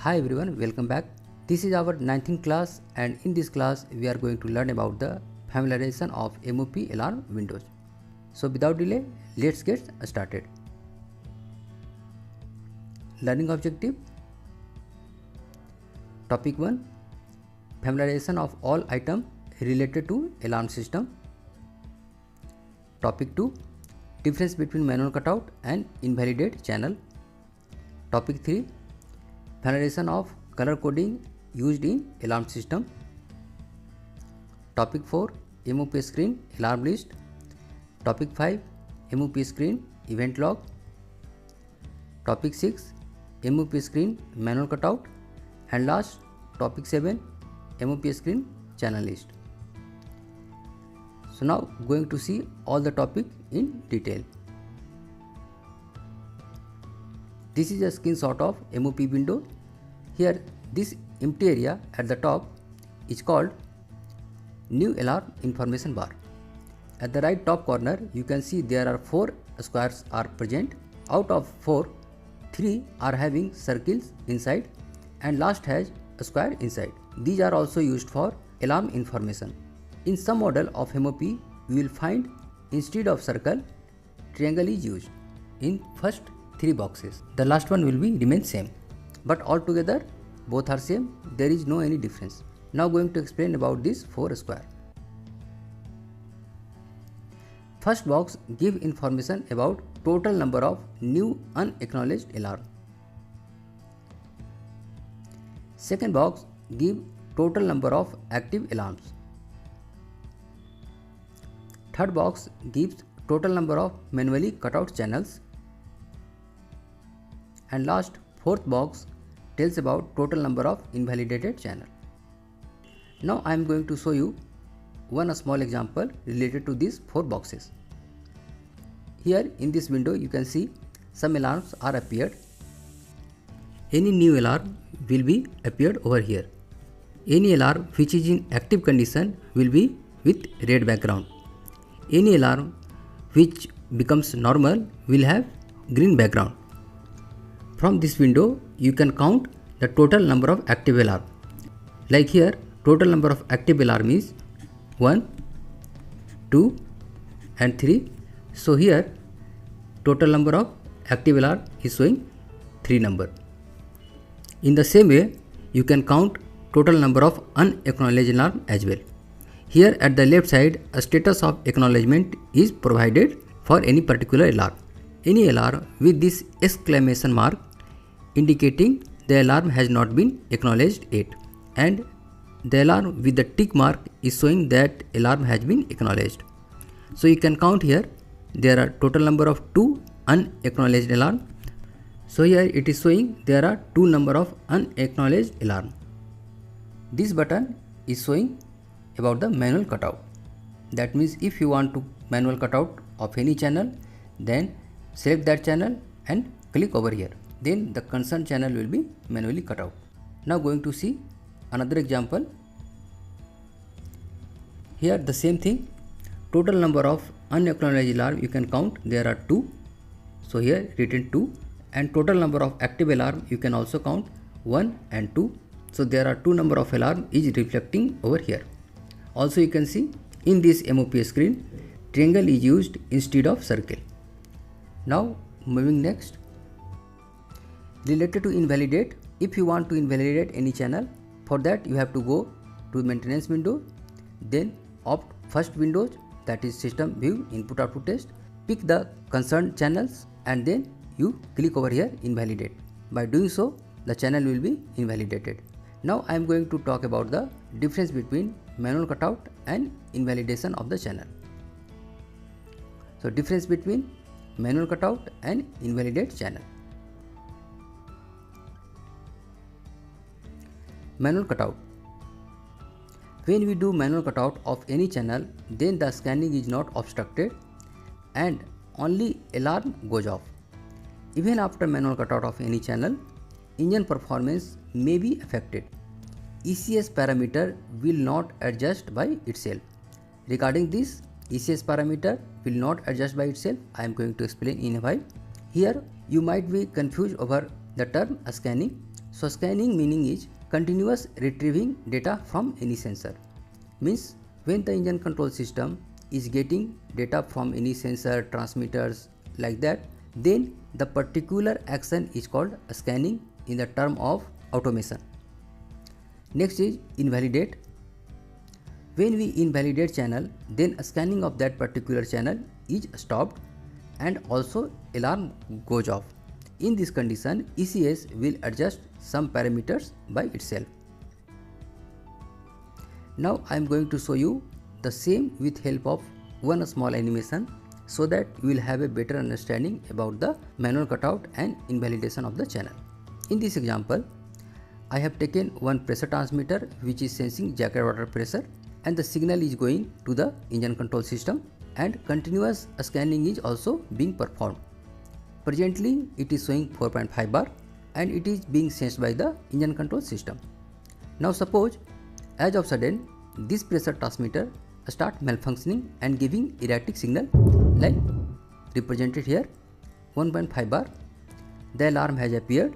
Hi everyone, welcome back. This is our 19th class, and in this class we are going to learn about the familiarization of MOP alarm windows. So without delay, let's get started. Learning objective. Topic 1. Familiarization of all items related to alarm system. Topic 2. Difference between manual cutout and invalidate channel. Topic 3. Familiarization of color coding used in alarm system. Topic 4. MOP screen alarm list. Topic 5. MOP screen event log. Topic 6. MOP screen manual cutout. And last, topic 7. MOP screen channel list. So now going to see all the topic in detail. This is a screenshot of MOP window. Here this empty area at the top is called new alarm information bar. At the right top corner you can see there are 4 squares are present. Out of 4, 3 are having circles inside and last has a square inside. These are also used for alarm information. In some model of MOP you will find instead of circle, triangle is used in first 3 boxes. The last one will be remain same, but altogether both are same. There is no any difference. Now going to explain about this 4 square. First box give information about total number of new unacknowledged alarm. Second box give total number of active alarms. Third box gives total number of manually cut out channels. And last, fourth box tells about total number of invalidated channel. Now I am going to show you one small example related to these 4 boxes. Here in this window you can see some alarms are appeared. Any new alarm will be appeared over here. Any alarm which is in active condition will be with red background. Any alarm which becomes normal will have green background. From this window you can count the total number of active alarm. Like here, total number of active alarm is 1, 2 and 3. So here total number of active alarm is showing 3 number. In the same way you can count total number of unacknowledged alarm as well. Here at the left side a status of acknowledgement is provided for any particular alarm. Any alarm with this exclamation mark indicating the alarm has not been acknowledged yet, and the alarm with the tick mark is showing that alarm has been acknowledged. So you can count here there are total number of 2 unacknowledged alarm. So here it is showing there are 2 number of unacknowledged alarm. This button is showing about the manual cutout. That means if you want to manual cutout of any channel, then select that channel and click over here. Then the concerned channel will be manually cut out. Now going to see another example. Here the same thing. Total number of unacknowledged alarm you can count. There are 2. So here written 2. And total number of active alarm you can also count 1 and 2. So there are 2 number of alarm is reflecting over here. Also you can see in this MOP screen triangle is used instead of circle. Now moving next. Related to invalidate, if you want to invalidate any channel, for that you have to go to maintenance window, then opt first windows, that is system view input output test, pick the concerned channels and then you click over here invalidate. By doing so the channel will be invalidated. Now I am going to talk about the difference between manual cutout and invalidation of the channel. So difference between manual cutout and invalidate channel. Manual cutout. When we do manual cutout of any channel, then the scanning is not obstructed and only alarm goes off. Even after manual cutout of any channel, engine performance may be affected. ECS parameter will not adjust by itself. Regarding this, ECS parameter will not adjust by itself. I am going to explain in a while. Here you might be confused over the term scanning. So scanning meaning is continuous retrieving data from any sensor. Means when the engine control system is getting data from any sensor, transmitters like that, then the particular action is called scanning in the term of automation. Next is invalidate. When we invalidate channel, then scanning of that particular channel is stopped and also alarm goes off. In this condition, ECS will adjust some parameters by itself. Now I am going to show you the same with help of one small animation so that you will have a better understanding about the manual cutout and invalidation of the channel. In this example, I have taken one pressure transmitter which is sensing jacket water pressure, and the signal is going to the engine control system and continuous scanning is also being performed. Presently it is showing 4.5 bar and it is being sensed by the engine control system. Now suppose as of sudden this pressure transmitter start malfunctioning and giving erratic signal like represented here 1.5 bar. The alarm has appeared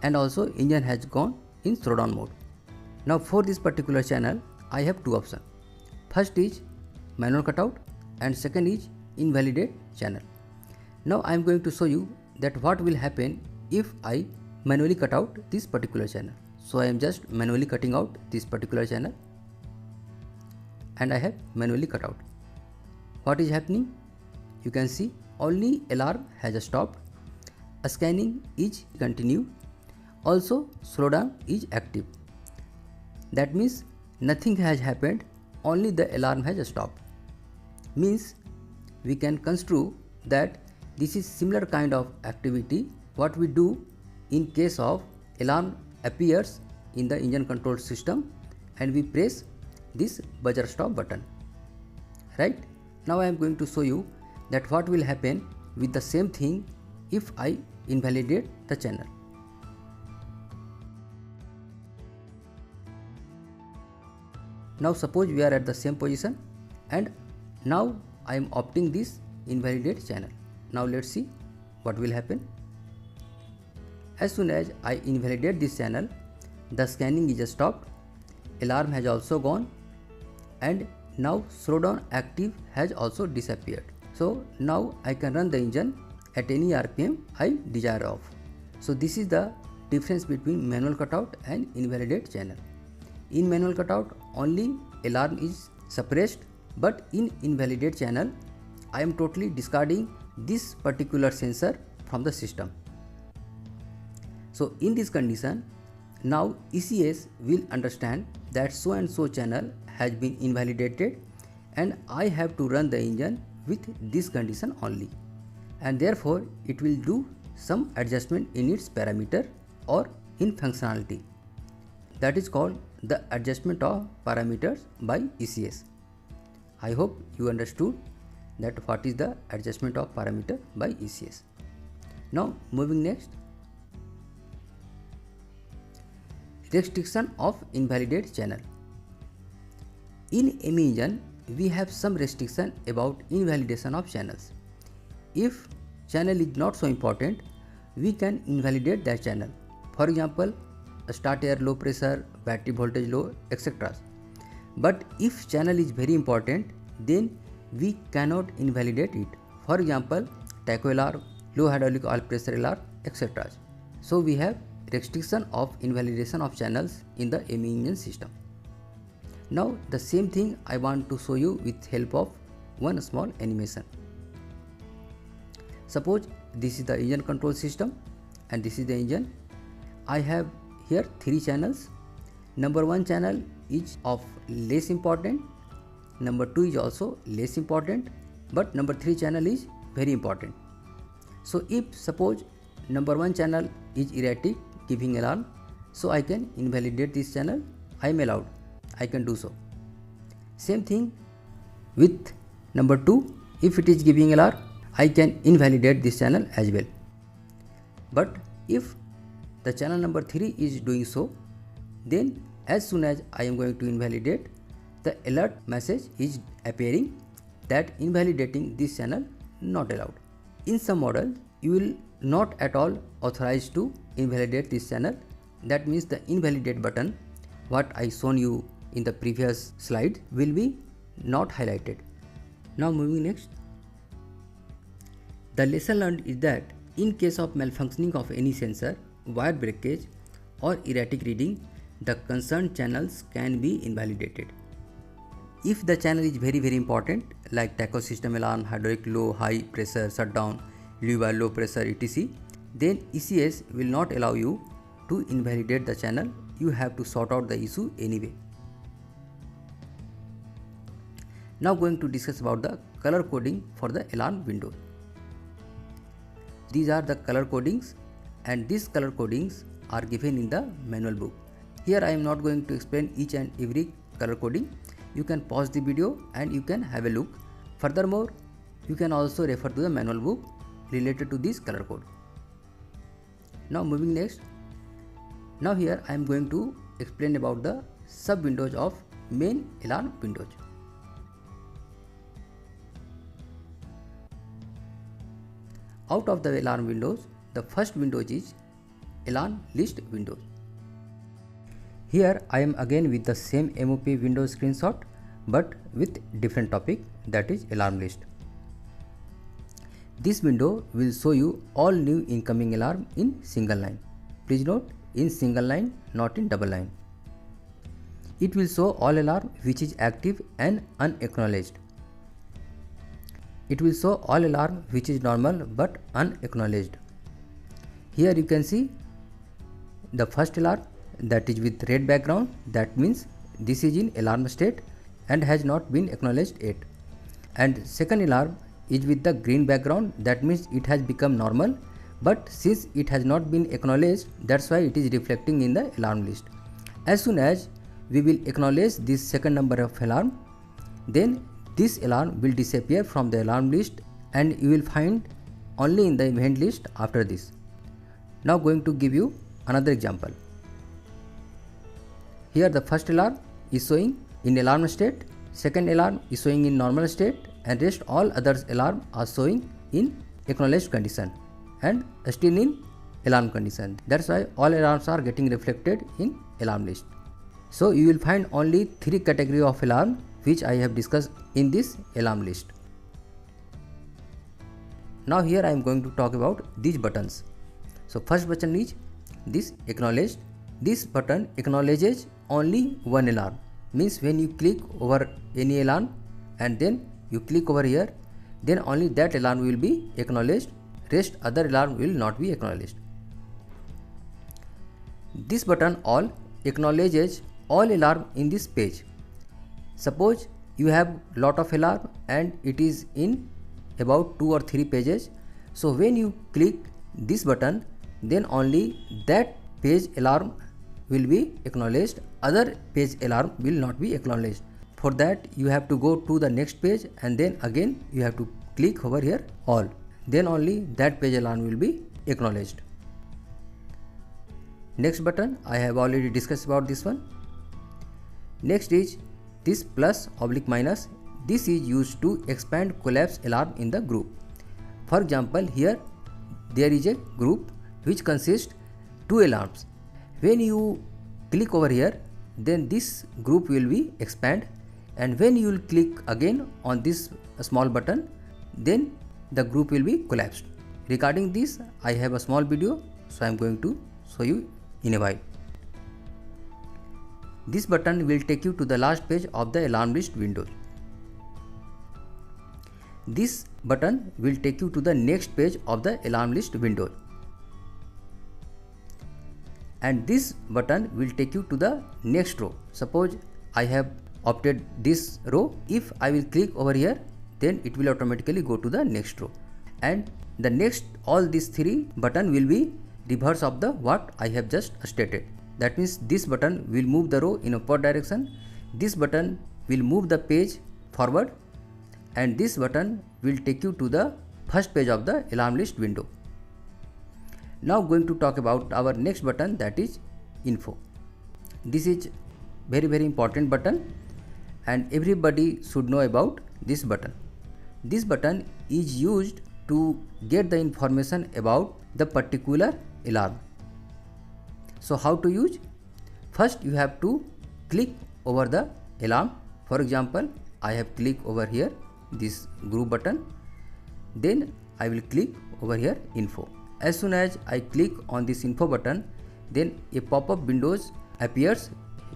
and also engine has gone in slowdown mode. Now for this particular channel I have two options. First is manual cutout and second is invalidate channel. Now I am going to show you that what will happen if I manually cut out this particular channel. So I am just manually cutting out this particular channel and I have manually cut out. What is happening? You can see only alarm has stopped, scanning is continued, also slowdown is active. That means nothing has happened, only the alarm has stopped. Means we can construe that this is similar kind of activity what we do in case of alarm appears in the engine control system and we press this buzzer stop button. Right? Now I am going to show you that what will happen with the same thing if I invalidate the channel. Now suppose we are at the same position and now I am opting this invalidate channel. Now let's see what will happen. As soon as I invalidate this channel, the scanning is stopped, alarm has also gone and now slowdown active has also disappeared. So now I can run the engine at any RPM I desire of. So this is the difference between manual cutout and invalidate channel. In manual cutout only alarm is suppressed, but in invalidate channel I am totally discarding this particular sensor from the system. So in this condition, now ECS will understand that so and so channel has been invalidated and I have to run the engine with this condition only, and therefore it will do some adjustment in its parameter or in functionality. That is called the adjustment of parameters by ECS. I hope you understood that what is the adjustment of parameter by ECS. Now moving next, restriction of invalidate channel. In ME engine we have some restriction about invalidation of channels. If channel is not so important, we can invalidate that channel. For example, start air low pressure, battery voltage low, etc. But if channel is very important, then we cannot invalidate it. For example, tacho alarm, low hydraulic oil pressure alarm, etc. So we have restriction of invalidation of channels in the ME engine system. Now the same thing I want to show you with help of one small animation. Suppose this is the engine control system and this is the engine. I have here three channels. Number 1 channel is of less important, number 2 is also less important, but number 3 channel is very important. So if suppose number 1 channel is erratic giving alarm, so I can invalidate this channel. I am allowed, I can do so. Same thing with number 2, if it is giving alarm, I can invalidate this channel as well. But if the channel number 3 is doing so, then as soon as I am going to invalidate, the alert message is appearing that invalidating this channel not allowed. In some models, you will not at all authorized to invalidate this channel that means the invalidate button what I shown you in the previous slide will be not highlighted. Now moving next. The lesson learned is that in case of malfunctioning of any sensor, wire breakage or erratic reading, the concerned channels can be invalidated. If the channel is very important like tacho system alarm, hydraulic low, high pressure shutdown, lever low pressure etc, then ECS will not allow you to invalidate the channel. You have to sort out the issue anyway. Now going to discuss about the color coding for the alarm window. These are the color codings and these color codings are given in the manual book. Here I am not going to explain each and every color coding. You can pause the video and you can have a look. Furthermore, you can also refer to the manual book related to this color code. Now moving next. Now here I am going to explain about the sub windows of main alarm windows. Out of the alarm windows, the first window is alarm list windows. Here I am again with the same MOP window screenshot but with different topic, that is alarm list. This window will show you all new incoming alarm in single line. Please note, in single line, not in double line. It will show all alarm which is active and unacknowledged. It will show all alarm which is normal but unacknowledged. Here you can see the first alarm that is with red background, that means this is in alarm state and has not been acknowledged yet. And second alarm is with the green background, that means it has become normal, but since it has not been acknowledged, that's why it is reflecting in the alarm list. As soon as we will acknowledge this second number of alarm, then this alarm will disappear from the alarm list and you will find only in the event list after this. Now going to give you another example. Here the first alarm is showing in alarm state, second alarm is showing in normal state, and rest all others alarm are showing in acknowledged condition and still in alarm condition. That's why all alarms are getting reflected in alarm list. So you will find only 3 category of alarm which I have discussed in this alarm list. Now here I am going to talk about these buttons. So first button is this acknowledged. This button acknowledges only one alarm, means when you click over any alarm and then you click over here, then only that alarm will be acknowledged, rest other alarm will not be acknowledged. This button all acknowledges all alarm in this page. Suppose you have lot of alarm and it is in about 2 or 3 pages. So when you click this button, then only that page alarm will be acknowledged, other page alarm will not be acknowledged. For that you have to go to the next page and then again you have to click over here all, then only that page alarm will be acknowledged. Next button I have already discussed about this one. Next is this plus oblique minus. This is used to expand collapse alarm in the group. For example, here there is a group which consists 2 alarms. When you click over here, then this group will be expand, and when you will click again on this small button, then the group will be collapsed. Regarding this I have a small video, so I am going to show you in a while. This button will take you to the last page of the alarm list window. This button will take you to the next page of the alarm list window. And this button will take you to the next row. Suppose I have opted this row. If I will click over here, then it will automatically go to the next row. And the next, all these 3 button will be reverse of the what I have just stated. That means this button will move the row in upward direction, this button will move the page forward, and this button will take you to the first page of the alarm list window. Now going to talk about our next button, that is info. This is very important button and everybody should know about this button. This button is used to get the information about the particular alarm. So how to use? First you have to click over the alarm. For example, I have clicked over here this group button. Then I will click over here info. As soon as I click on this info button, then a pop-up windows appears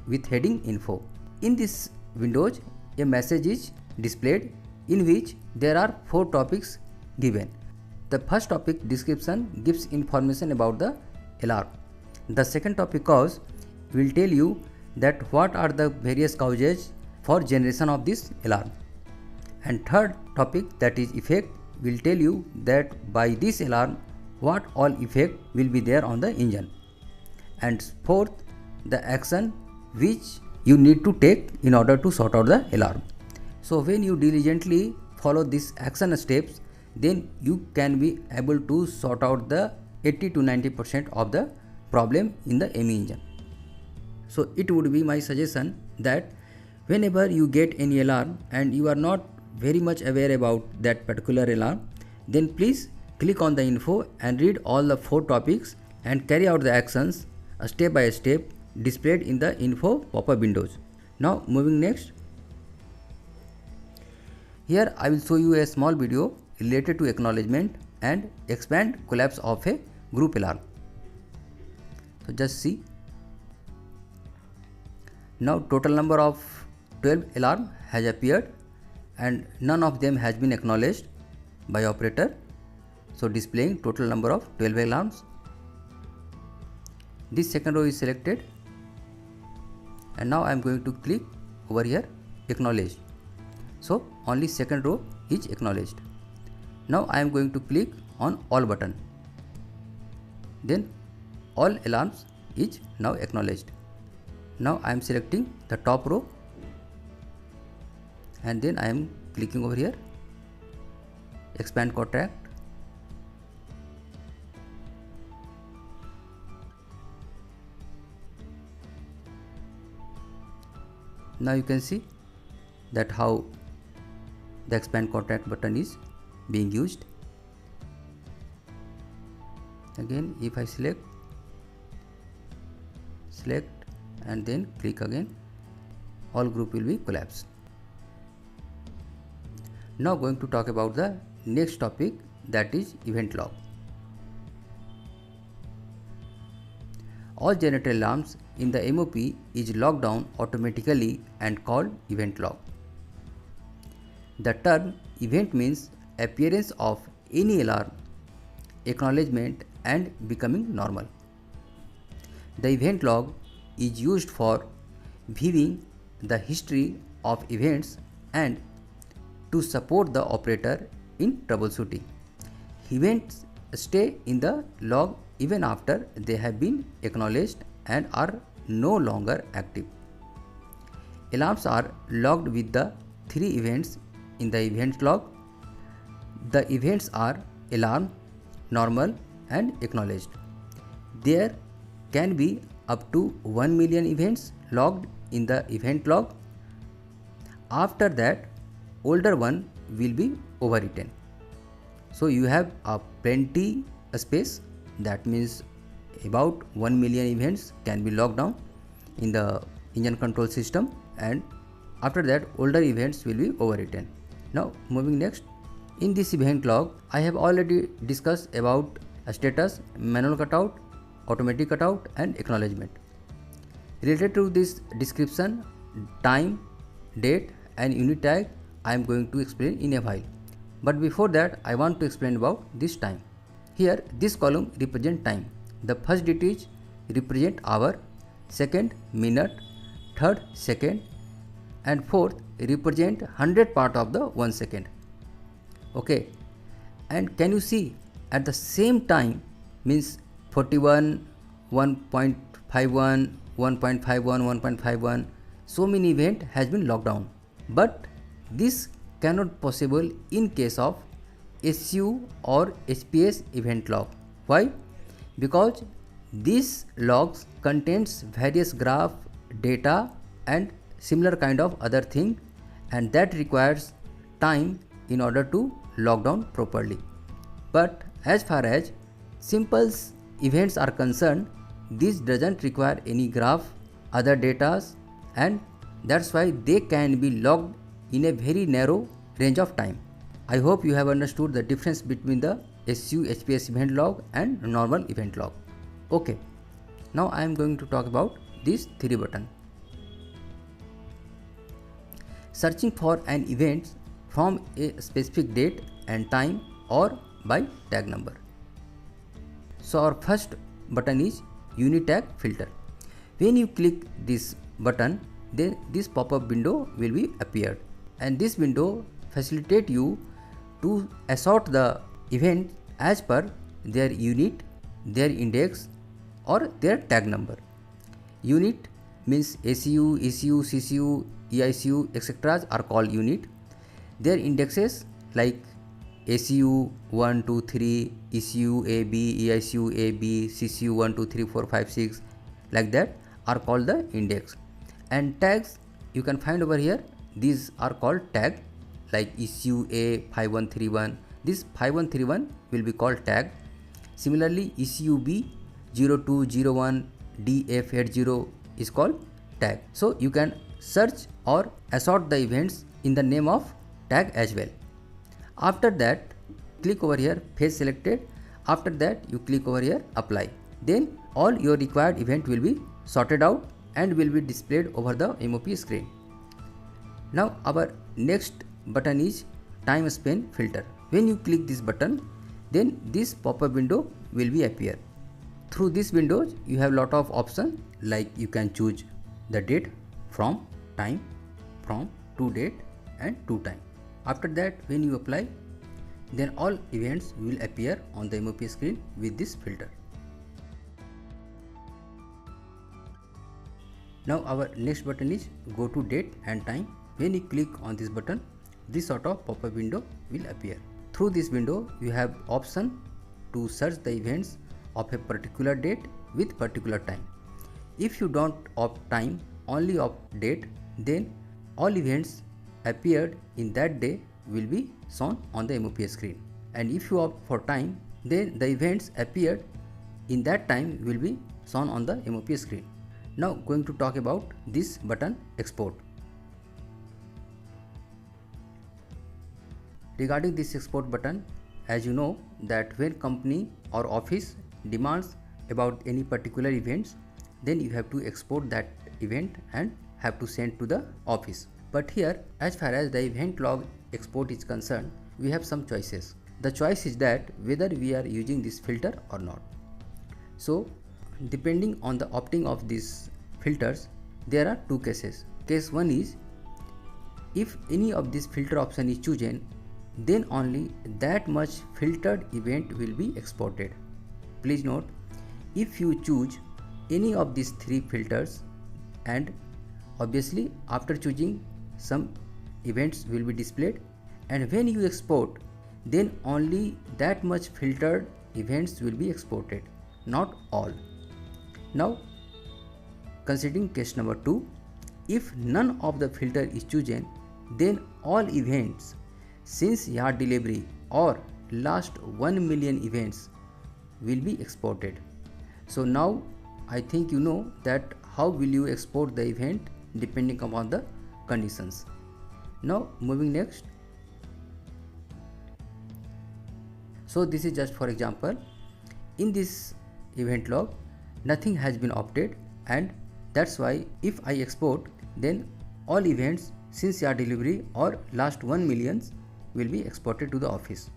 with heading info. In this windows, a message is displayed in which there are 4 topics given. The first topic description gives information about the alarm. The second topic cause will tell you that what are the various causes for generation of this alarm. And third topic, that is effect, will tell you that by this alarm what all effect will be there on the engine. And fourth, the action which you need to take in order to sort out the alarm. So when you diligently follow these action steps, then you can be able to sort out the 80 to 90% of the problem in the ME engine. So it would be my suggestion that whenever you get any alarm and you are not very much aware about that particular alarm, then please click on the info and read all the 4 topics and carry out the actions step by step displayed in the info pop-up windows. Now moving next. Here I will show you a small video related to acknowledgement and expand collapse of a group alarm. So just see. Now total number of 12 alarm has appeared and none of them has been acknowledged by operator. So displaying total number of 12 alarms. This second row is selected and now I am going to click over here acknowledged. So only second row is acknowledged. Now I am going to click on all button. Then all alarms is now acknowledged. Now I am selecting the top row and then I am clicking over here expand contract. Now you can see that how the expand contract button is being used. Again, if I select and then click again, all group will be collapsed. Now going to talk about the next topic, that is event log. All generator alarms in the MOP is logged down automatically and called event log. The term event means appearance of any alarm, acknowledgement and becoming normal. The event log is used for viewing the history of events and to support the operator in troubleshooting. Events stay in the log even after they have been acknowledged and are no longer active. Alarms are logged with the 3 events in the event log. The events are alarm, normal and acknowledged. There can be up to 1 million events logged in the event log. After that, older one will be overwritten. So you have a plenty space, that means about 1 million events can be logged down in the engine control system, and after that older events will be overwritten. Now moving next. In this event log, I have already discussed about a status, manual cutout, automatic cutout and acknowledgement. Related to this description, time, date and unit tag I am going to explain in a while. But before that, I want to explain about this time. Here this column represents time. The first digit represent hour, second minute, third second and fourth represent 100 part of the 1 second. Okay, and can you see at the same time means 41, 1.51, 1.51, 1.51, so many event has been logged down. But this cannot possible in case of SU or SPS event log. Why? Because these logs contains various graph, data and similar kind of other thing, and that requires time in order to log down properly. But as far as simple events are concerned, this doesn't require any graph, other data, and that's why they can be logged in a very narrow range of time. I hope you have understood the difference between the SU HPS event log and normal event log. Okay, now I am going to talk about these three buttons. Searching for an event from a specific date and time or by tag number. So our first button is unit tag filter. When you click this button, then this pop-up window will be appeared, and this window facilitate you to assort the event as per their unit, their index or their tag number. Unit means ACU, ECU, CCU, EICU, etc. are called unit. Their indexes like ACU 1, 2, 3, ECU AB, EICU AB, CCU 1, 2, 3, 4, 5, 6 like that are called the index. And tags you can find over here, these are called tag, like ECU A 5131, this 5131 will be called tag. Similarly ECU B 0201 DF80 is called tag. So you can search or assort the events in the name of tag as well. After that, click over here phase selected. After that you click over here apply. Then all your required event will be sorted out and will be displayed over the MOP screen. Now our next button is time span filter. When you click this button, then this pop-up window will be appear. Through this window you have lot of options, like you can choose the date, from, time, from, to date and to time. After that, when you apply, then all events will appear on the MOP screen with this filter. Now our next button is go to date and time. When you click on this button, this sort of pop-up window will appear. Through this window you have option to search the events of a particular date with particular time. If you don't opt time, only opt date, then all events appeared in that day will be shown on the MOP screen. And if you opt for time, then the events appeared in that time will be shown on the MOP screen. Now going to talk about this button export. Regarding this export button, as you know that when company or office demands about any particular events, then you have to export that event and have to send to the office. But here, as far as the event log export is concerned, we have some choices. The choice is that whether we are using this filter or not. So depending on the opting of these filters, there are two cases. Case 1 is if any of this filter option is chosen, then only that much filtered event will be exported. Please note, if you choose any of these three filters, and obviously after choosing some events will be displayed, and when you export, then only that much filtered events will be exported, not all. Now considering case number 2, if none of the filter is chosen, then all events since yard delivery or last 1 million events will be exported. So now I think you know that how will you export the event depending upon the conditions. Now moving next. So this is just for example. In this event log, nothing has been opted, and that's why if I export, then all events since yard delivery or last 1 million will be exported to the office.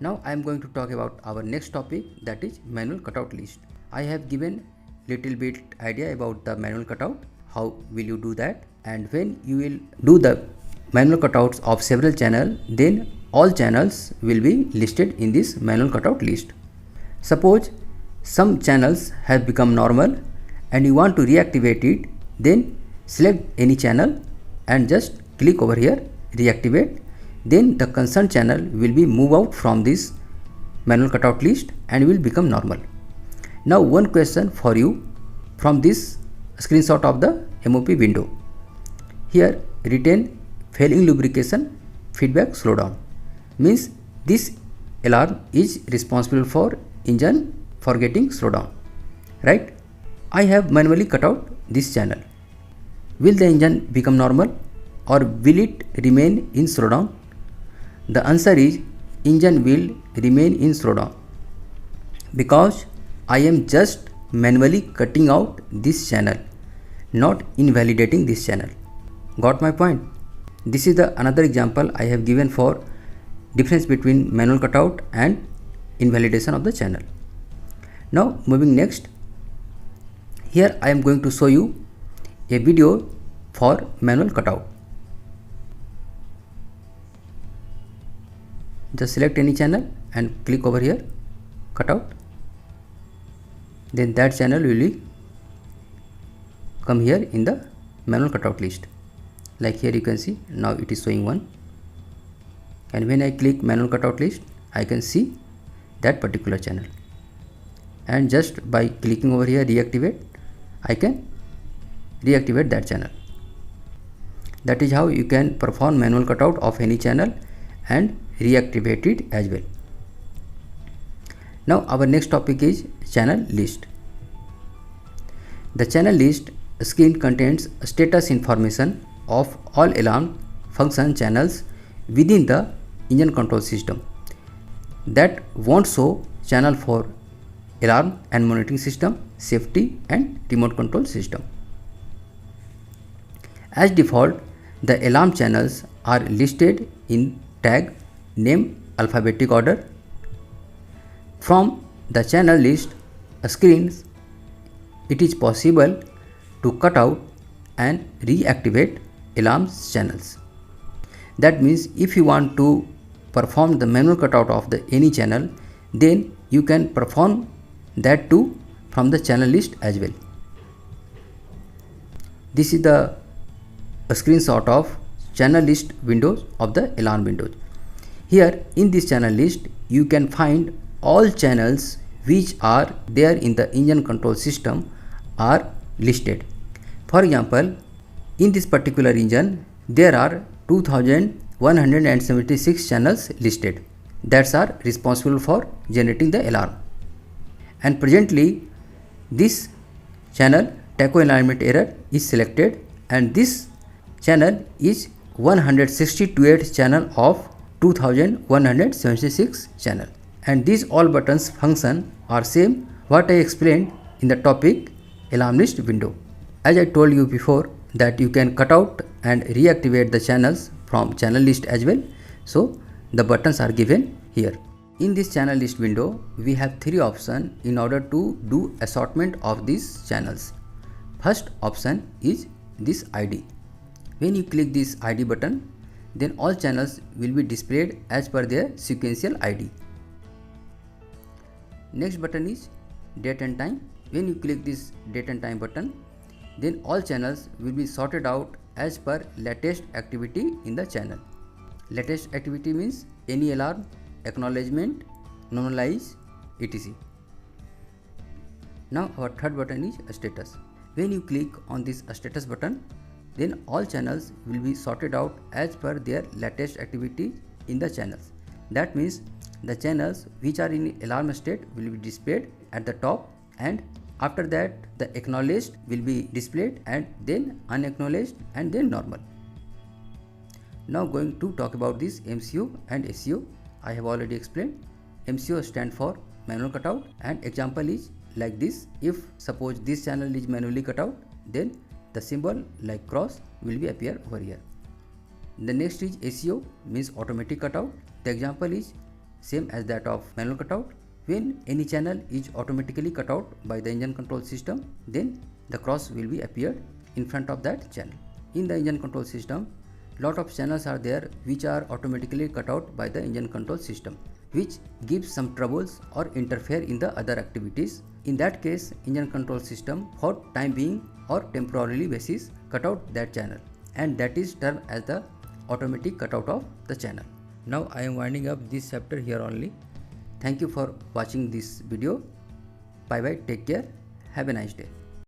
Now I am going to talk about our next topic, that is manual cutout list. I have given little bit idea about the manual cutout, how will you do that, and when you will do the manual cutouts of several channels, then all channels will be listed in this manual cutout list. Suppose some channels have become normal and you want to reactivate it, then select any channel and just click over here reactivate. Then the concerned channel will be moved out from this manual cutout list and will become normal. Now one question for you from this screenshot of the MOP window. Here written failing lubrication feedback slowdown, means this alarm is responsible for engine for getting slowdown, right? I have manually cut out this channel. Will the engine become normal or will it remain in slowdown? The answer is engine will remain in slowdown because I am just manually cutting out this channel, not invalidating this channel. Got my point? This is the another example I have given for difference between manual cutout and invalidation of the channel. Now moving next, here I am going to show you a video for manual cutout. Just select any channel and click over here, cutout. Then that channel will come here in the manual cutout list. Like here you can see, now it is showing one. And when I click manual cutout list, I can see that particular channel. And just by clicking over here reactivate, I can reactivate that channel. That is how you can perform manual cutout of any channel and reactivate it as well. Now our next topic is channel list. The channel list screen contains status information of all alarm function channels within the engine control system that won't show channel for alarm and monitoring system, safety and remote control system. As default, the alarm channels are listed in tag name alphabetic order. From the channel list screens, it is possible to cut out and reactivate alarms channels. That means if you want to perform the manual cutout of any channel, then you can perform that too from the channel list as well. This is the screenshot of channel list windows of the alarm windows. Here in this channel list you can find all channels which are there in the engine control system are listed. For example, in this particular engine there are 2176 channels listed that are responsible for generating the alarm. And presently this channel tacho alignment error is selected, and this channel is 162th channel of 2176 channel. And these all buttons function are same what I explained in the topic alarm list window. As I told you before that you can cut out and reactivate the channels from channel list as well. So the buttons are given here. In this channel list window, we have three options in order to do assortment of these channels. First option is this ID. When you click this ID button, then all channels will be displayed as per their sequential ID. Next button is date and time. When you click this date and time button, then all channels will be sorted out as per latest activity in the channel. Latest activity means any alarm, acknowledgement, normalize, etc. Now our third button is status. When you click on this status button, then all channels will be sorted out as per their latest activity in the channels. That means the channels which are in alarm state will be displayed at the top, and after that the acknowledged will be displayed, and then unacknowledged, and then normal. Now going to talk about this MCO and SCO. I have already explained. MCO stands for manual cutout, and example is like this. If suppose this channel is manually cut out, then the symbol like cross will be appear over here. The next is SCO, means automatic cutout. The example is same as that of manual cutout. When any channel is automatically cut out by the engine control system, then the cross will be appeared in front of that channel. In the engine control system, lot of channels are there which are automatically cut out by the engine control system, which gives some troubles or interfere in the other activities. In that case, engine control system for time being or temporarily basis cut out that channel, and that is termed as the automatic cutout of the channel. Now I am winding up this chapter here only. Thank you for watching this video. Bye bye, take care, have a nice day.